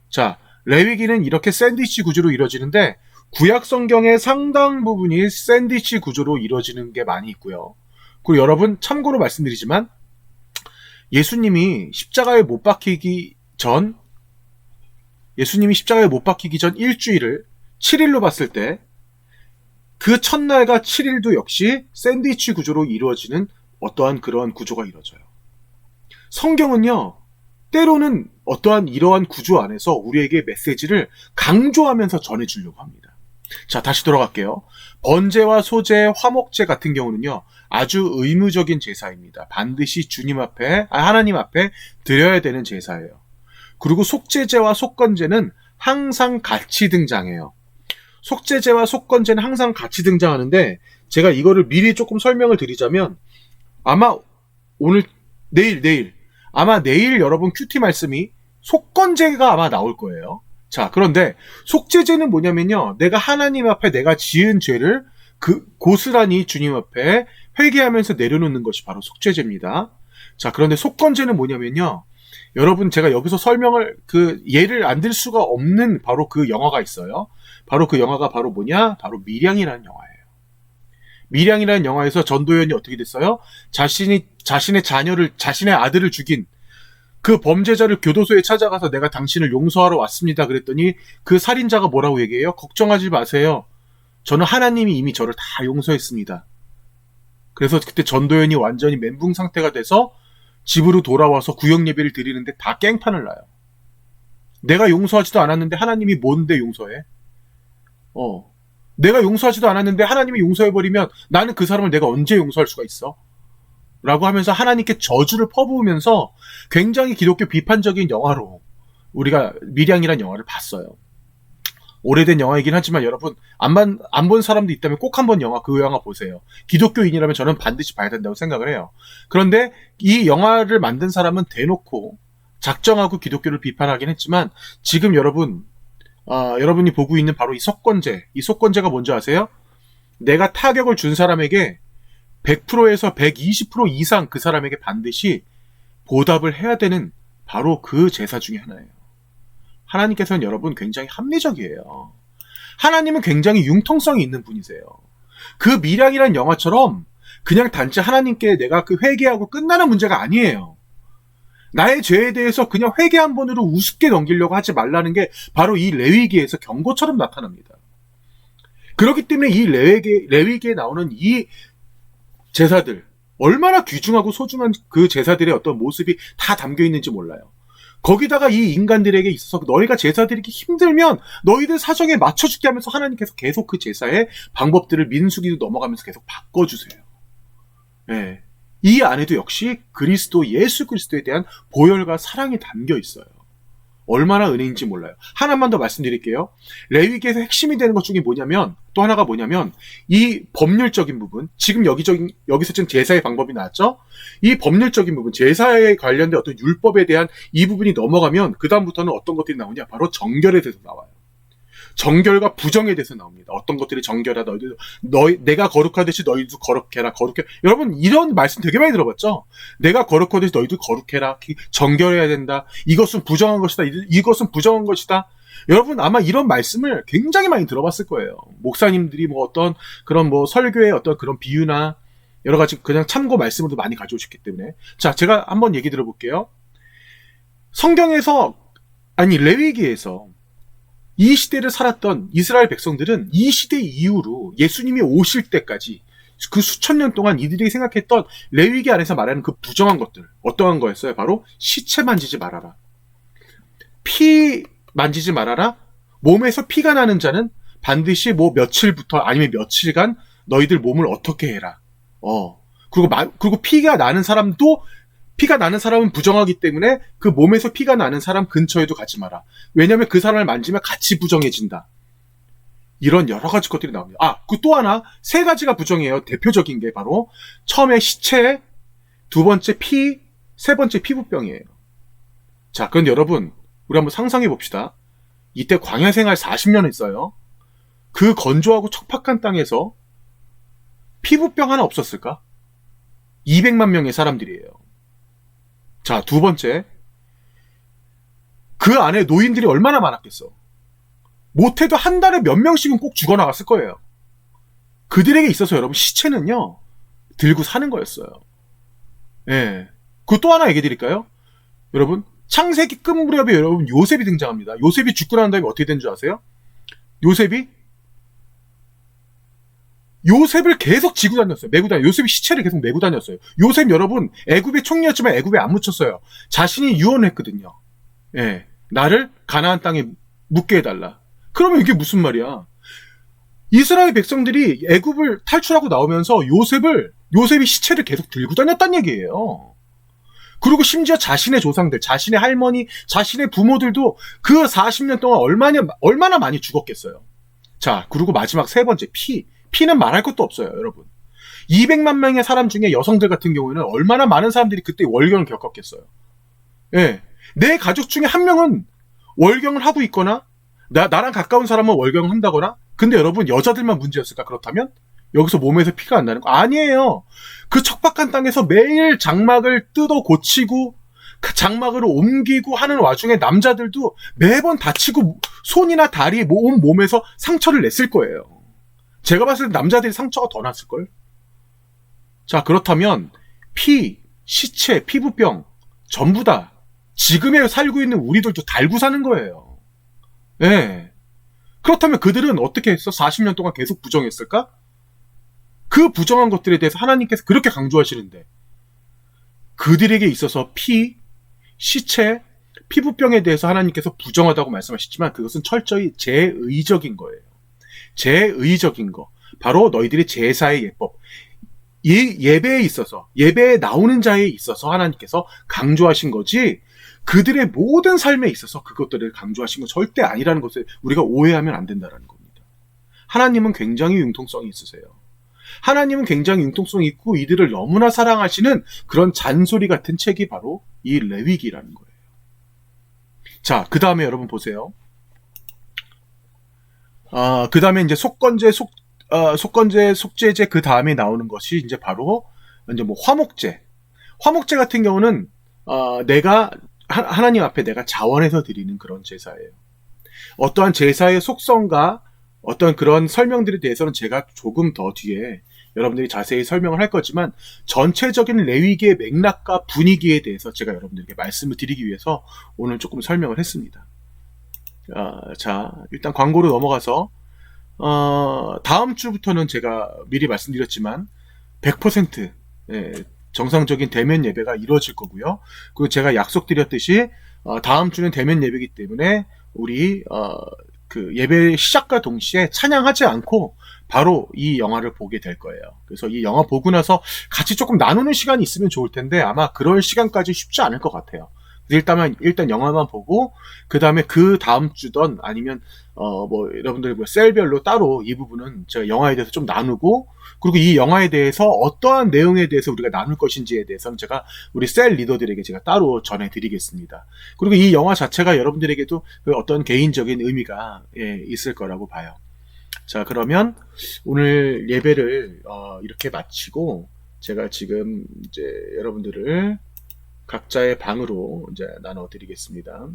자, 레위기는 이렇게 샌드위치 구조로 이루어지는데 구약 성경의 상당 부분이 샌드위치 구조로 이루어지는 게 많이 있고요. 그리고 여러분 참고로 말씀드리지만 예수님이 십자가에 못 박히기 전 일주일을 7일로 봤을 때 그 첫날과 7일도 역시 샌드위치 구조로 이루어지는 어떠한 그러한 구조가 이루어져요. 성경은요, 때로는 어떠한 이러한 구조 안에서 우리에게 메시지를 강조하면서 전해주려고 합니다. 자, 다시 돌아갈게요. 번제와 소제, 화목제 같은 경우는요, 아주 의무적인 제사입니다. 반드시 하나님 앞에 드려야 되는 제사예요. 그리고 속제제와 속건제는 항상 같이 등장해요. 속제제와 속건제는 항상 같이 등장하는데 제가 이거를 미리 조금 설명을 드리자면 아마 내일 여러분 큐티 말씀이 속건제가 아마 나올 거예요. 자, 그런데 속제제는 뭐냐면요, 내가 하나님 앞에 내가 지은 죄를 고스란히 주님 앞에 회개하면서 내려놓는 것이 바로 속죄제입니다. 자, 그런데 속건제는 뭐냐면요, 여러분 제가 여기서 설명을 예를 안 들 수가 없는 바로 그 영화가 있어요. 바로 그 영화가 바로 뭐냐? 바로 밀양이라는 영화예요. 밀양이라는 영화에서 전도연이 어떻게 됐어요? 자신의 자신의 아들을 죽인 그 범죄자를 교도소에 찾아가서 내가 당신을 용서하러 왔습니다. 그랬더니 그 살인자가 뭐라고 얘기해요? 걱정하지 마세요. 저는 하나님이 이미 저를 다 용서했습니다. 그래서 그때 전도연이 완전히 멘붕 상태가 돼서 집으로 돌아와서 구역 예배를 드리는데 다 깽판을 나요. 내가 용서하지도 않았는데 하나님이 뭔데 용서해? 내가 용서하지도 않았는데 하나님이 용서해버리면 나는 그 사람을 내가 언제 용서할 수가 있어? 라고 하면서 하나님께 저주를 퍼부으면서 굉장히 기독교 비판적인 영화로 우리가 밀양이라는 영화를 봤어요. 오래된 영화이긴 하지만 여러분 안 본 사람도 있다면 꼭 한번 그 영화 보세요. 기독교인이라면 저는 반드시 봐야 된다고 생각을 해요. 그런데 이 영화를 만든 사람은 대놓고 작정하고 기독교를 비판하긴 했지만 지금 여러분이 보고 있는 바로 이 속건제가 뭔지 아세요? 내가 타격을 준 사람에게 100%에서 120% 이상 그 사람에게 반드시 보답을 해야 되는 바로 그 제사 중에 하나예요. 하나님께서는 여러분 굉장히 합리적이에요. 하나님은 굉장히 융통성이 있는 분이세요. 그 밀양이란 영화처럼 그냥 단지 하나님께 내가 그 회개하고 끝나는 문제가 아니에요. 나의 죄에 대해서 그냥 회개 한 번으로 우습게 넘기려고 하지 말라는 게 바로 이 레위기에서 경고처럼 나타납니다. 그렇기 때문에 이 레위기에 나오는 이 제사들, 얼마나 귀중하고 소중한 그 제사들의 어떤 모습이 다 담겨 있는지 몰라요. 거기다가 이 인간들에게 있어서 너희가 제사 드리기 힘들면 너희들 사정에 맞춰줄게 하면서 하나님께서 계속 그 제사의 방법들을 민수기도 넘어가면서 계속 바꿔주세요. 네. 이 안에도 역시 그리스도, 예수 그리스도에 대한 보혈과 사랑이 담겨 있어요. 얼마나 은혜인지 몰라요. 하나만 더 말씀드릴게요. 레위기에서 핵심이 되는 것 중에 뭐냐면, 또 하나가 뭐냐면, 이 법률적인 부분, 지금 여기서 지금 제사의 방법이 나왔죠? 이 법률적인 부분, 제사에 관련된 어떤 율법에 대한 이 부분이 넘어가면, 그다음부터는 어떤 것들이 나오냐? 바로 정결에 대해서 나와요. 정결과 부정에 대해서 나옵니다. 어떤 것들이 정결하다. 내가 거룩하듯이 너희도 거룩해라. 여러분 이런 말씀 되게 많이 들어봤죠? 내가 거룩하듯이 너희도 거룩해라. 정결해야 된다. 이것은 부정한 것이다. 이것은 부정한 것이다. 여러분 아마 이런 말씀을 굉장히 많이 들어봤을 거예요. 목사님들이 뭐 어떤 그런 뭐 설교의 어떤 그런 비유나 여러 가지 그냥 참고 말씀으로도 많이 가져오셨기 때문에. 자, 제가 한번 얘기 들어볼게요. 성경에서, 레위기에서 이 시대를 살았던 이스라엘 백성들은 이 시대 이후로 예수님이 오실 때까지 그 수천 년 동안 이들이 생각했던 레위기 안에서 말하는 그 부정한 것들, 어떠한 거였어요? 바로 시체 만지지 말아라. 피 만지지 말아라. 몸에서 피가 나는 자는 반드시 뭐 며칠부터 아니면 며칠간 너희들 몸을 어떻게 해라. 그리고 피가 나는 사람은 부정하기 때문에 그 몸에서 피가 나는 사람 근처에도 가지 마라. 왜냐하면 그 사람을 만지면 같이 부정해진다. 이런 여러 가지 것들이 나옵니다. 그 또 하나, 3가지가 부정이에요. 대표적인 게 바로 처음에 시체, 2번째 피, 3번째 피부병이에요. 자, 그런데 여러분, 우리 한번 상상해 봅시다. 이때 광야 생활 40년 했어요. 그 건조하고 척박한 땅에서 피부병 하나 없었을까? 200만 명의 사람들이에요. 자, 2번째. 그 안에 노인들이 얼마나 많았겠어. 못해도 한 달에 몇 명씩은 꼭 죽어나갔을 거예요. 그들에게 있어서 여러분 시체는요, 들고 사는 거였어요. 예. 그 또 하나 얘기 드릴까요? 여러분, 창세기 끝 무렵에 여러분 요셉이 등장합니다. 요셉이 죽고 난 다음에 어떻게 된 줄 아세요? 요셉을 계속 지고 다녔어요. 메고 다녔어요. 요셉이 시체를 계속 메고 다녔어요. 요셉 여러분, 애굽의 총리였지만 애굽에 안 묻혔어요. 자신이 유언했거든요. 예. 나를 가나안 땅에 묻게 해달라. 그러면 이게 무슨 말이야? 이스라엘 백성들이 애굽을 탈출하고 나오면서 요셉이 시체를 계속 들고 다녔단 얘기예요. 그리고 심지어 자신의 조상들, 자신의 할머니, 자신의 부모들도 그 40년 동안 얼마나 많이 죽었겠어요. 자, 그리고 마지막 3번째, 피는 말할 것도 없어요, 여러분. 200만 명의 사람 중에 여성들 같은 경우에는 얼마나 많은 사람들이 그때 월경을 겪었겠어요. 예. 내 가족 중에 한 명은 월경을 하고 있거나, 나랑 가까운 사람은 월경을 한다거나, 근데 여러분, 여자들만 문제였을까, 그렇다면? 여기서 몸에서 피가 안 나는 거? 아니에요. 그 척박한 땅에서 매일 장막을 뜯어 고치고, 장막으로 옮기고 하는 와중에 남자들도 매번 다치고, 손이나 다리, 온 몸에서 상처를 냈을 거예요. 제가 봤을 때 남자들이 상처가 더 났을걸? 자, 그렇다면 피, 시체, 피부병 전부 다 지금에 살고 있는 우리들도 달고 사는 거예요. 예. 그렇다면 그들은 어떻게 했어? 40년 동안 계속 부정했을까? 그 부정한 것들에 대해서 하나님께서 그렇게 강조하시는데 그들에게 있어서 피, 시체, 피부병에 대해서 하나님께서 부정하다고 말씀하셨지만 그것은 철저히 제의적인 거예요. 제의적인 거. 바로 너희들의 제사의 예법. 예배에 있어서, 예배에 나오는 자에 있어서 하나님께서 강조하신 거지, 그들의 모든 삶에 있어서 그것들을 강조하신 건 절대 아니라는 것을 우리가 오해하면 안 된다는 겁니다. 하나님은 굉장히 융통성이 있으세요. 하나님은 굉장히 융통성이 있고 이들을 너무나 사랑하시는 그런 잔소리 같은 책이 바로 이 레위기라는 거예요. 자, 그 다음에 여러분 보세요. 그 다음에 이제 속건제, 속건제, 속죄제 그 다음에 나오는 것이 이제 바로 이제 뭐 화목제. 화목제 같은 경우는 내가 하나님 앞에 내가 자원해서 드리는 그런 제사예요. 어떠한 제사의 속성과 어떤 그런 설명들에 대해서는 제가 조금 더 뒤에 여러분들이 자세히 설명을 할 거지만 전체적인 레위기의 맥락과 분위기에 대해서 제가 여러분들에게 말씀을 드리기 위해서 오늘 조금 설명을 했습니다. 자, 일단 광고로 넘어가서 다음 주부터는 제가 미리 말씀드렸지만 100% 정상적인 대면 예배가 이루어질 거고요. 그리고 제가 약속드렸듯이 다음 주는 대면 예배이기 때문에 우리 그 예배 시작과 동시에 찬양하지 않고 바로 이 영화를 보게 될 거예요. 그래서 이 영화 보고 나서 같이 조금 나누는 시간이 있으면 좋을 텐데 아마 그럴 시간까지 쉽지 않을 것 같아요. 일단 영화만 보고 그 다음에 그 다음 주던 아니면 뭐 여러분들 뭐 셀별로 따로 이 부분은 제가 영화에 대해서 좀 나누고 그리고 이 영화에 대해서 어떠한 내용에 대해서 우리가 나눌 것인지에 대해서는 제가 우리 셀 리더들에게 제가 따로 전해드리겠습니다. 그리고 이 영화 자체가 여러분들에게도 그 어떤 개인적인 의미가 있을 거라고 봐요. 자, 그러면 오늘 예배를 이렇게 마치고 제가 지금 이제 여러분들을 각자의 방으로 이제 나눠드리겠습니다.